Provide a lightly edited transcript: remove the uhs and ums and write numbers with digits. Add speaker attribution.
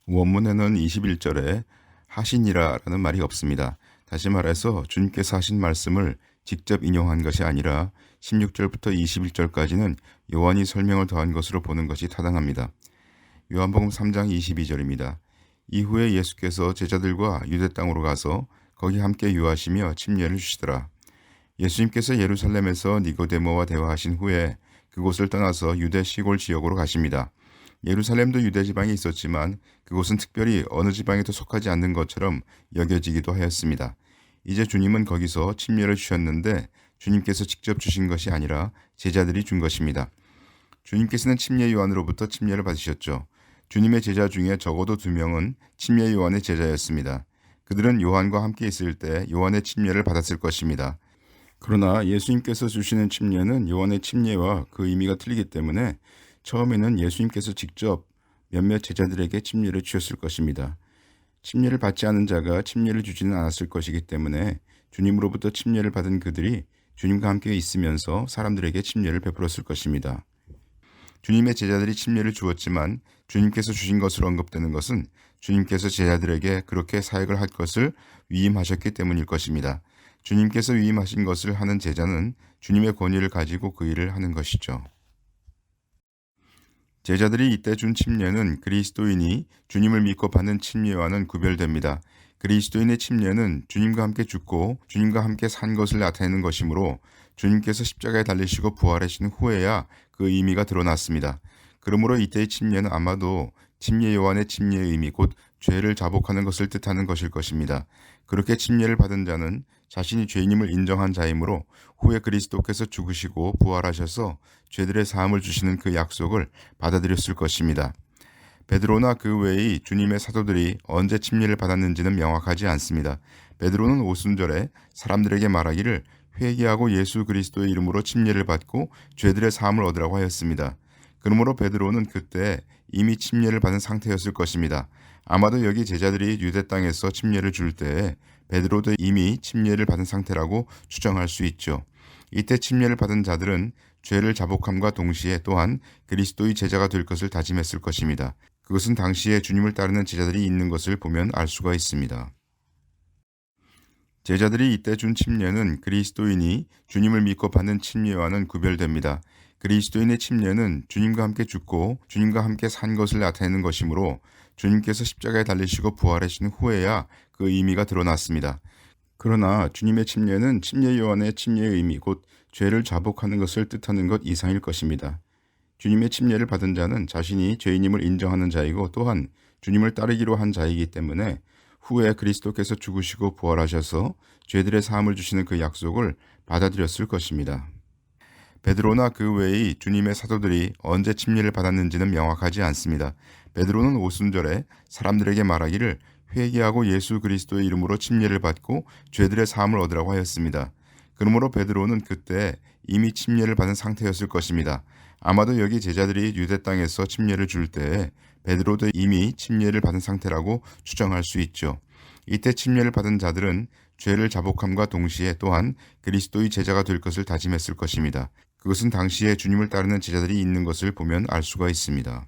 Speaker 1: 원문에는 21절에 하시니라라는 말이 없습니다. 다시 말해서 주님께서 하신 말씀을 직접 인용한 것이 아니라 16절부터 21절까지는 요한이 설명을 더한 것으로 보는 것이 타당합니다. 요한복음 3장 22절입니다. 이후에 예수께서 제자들과 유대 땅으로 가서 거기 함께 유하시며 침례를 주시더라. 예수님께서 예루살렘에서 니고데모와 대화하신 후에 그곳을 떠나서 유대 시골 지역으로 가십니다. 예루살렘도 유대 지방에 있었지만 그곳은 특별히 어느 지방에도 속하지 않는 것처럼 여겨지기도 하였습니다. 이제 주님은 거기서 침례를 주셨는데 주님께서 직접 주신 것이 아니라 제자들이 준 것입니다. 주님께서는 침례 요한으로부터 침례를 받으셨죠. 주님의 제자 중에 적어도 2명은 침례 요한의 제자였습니다. 그들은 요한과 함께 있을 때 요한의 침례를 받았을 것입니다. 그러나 예수님께서 주시는 침례는 요한의 침례와 그 의미가 틀리기 때문에 처음에는 예수님께서 직접 몇몇 제자들에게 침례를 주셨을 것입니다. 침례를 받지 않은 자가 침례를 주지는 않았을 것이기 때문에 주님으로부터 침례를 받은 그들이 주님과 함께 있으면서 사람들에게 침례를 베풀었을 것입니다. 주님의 제자들이 침례를 주었지만 주님께서 주신 것으로 언급되는 것은 주님께서 제자들에게 그렇게 사역을 할 것을 위임하셨기 때문일 것입니다. 주님께서 위임하신 것을 하는 제자는 주님의 권위를 가지고 그 일을 하는 것이죠. 제자들이 이때 준 침례는 그리스도인이 주님을 믿고 받는 침례와는 구별됩니다. 그리스도인의 침례는 주님과 함께 죽고 주님과 함께 산 것을 나타내는 것이므로 주님께서 십자가에 달리시고 부활하신 후에야 그 의미가 드러났습니다. 그러므로 이때의 침례는 아마도 침례 요한의 침례의 의미 곧 죄를 자복하는 것을 뜻하는 것일 것입니다. 그렇게 침례를 받은 자는 자신이 죄인임을 인정한 자이므로 후에 그리스도께서 죽으시고 부활하셔서 죄들의 사함을 주시는 그 약속을 받아들였을 것입니다. 베드로나 그 외의 주님의 사도들이 언제 침례를 받았는지는 명확하지 않습니다. 베드로는 오순절에 사람들에게 말하기를 회개하고 예수 그리스도의 이름으로 침례를 받고 죄들의 사함을 얻으라고 하였습니다. 그러므로 베드로는 그때 이미 침례를 받은 상태였을 것입니다. 아마도 여기 제자들이 유대 땅에서 침례를 줄 때에 베드로도 이미 침례를 받은 상태라고 추정할 수 있죠. 이때 침례를 받은 자들은 죄를 자복함과 동시에 또한 그리스도의 제자가 될 것을 다짐했을 것입니다. 그것은 당시에 주님을 따르는 제자들이 있는 것을 보면 알 수가 있습니다. 제자들이 이때 준 침례는 그리스도인이 주님을 믿고 받는 침례와는 구별됩니다. 그리스도인의 침례는 주님과 함께 죽고 주님과 함께 산 것을 나타내는 것이므로 주님께서 십자가에 달리시고 부활하신 후에야 그 의미가 드러났습니다. 그러나 주님의 침례는 침례 요한의 침례의 의미 곧 죄를 자복하는 것을 뜻하는 것 이상일 것입니다. 주님의 침례를 받은 자는 자신이 죄인임을 인정하는 자이고 또한 주님을 따르기로 한 자이기 때문에 후에 그리스도께서 죽으시고 부활하셔서 죄들의 사함을 주시는 그 약속을 받아들였을 것입니다. 베드로나 그 외의 주님의 사도들이 언제 침례를 받았는지는 명확하지 않습니다. 베드로는 오순절에 사람들에게 말하기를 회개하고 예수 그리스도의 이름으로 침례를 받고 죄들의 사함을 얻으라고 하였습니다. 그러므로 베드로는 그때 이미 침례를 받은 상태였을 것입니다. 아마도 여기 제자들이 유대 땅에서 침례를 줄 때에 베드로도 이미 침례를 받은 상태라고 추정할 수 있죠. 이때 침례를 받은 자들은 죄를 자복함과 동시에 또한 그리스도의 제자가 될 것을 다짐했을 것입니다. 그것은 당시에 주님을 따르는 제자들이 있는 것을 보면 알 수가 있습니다.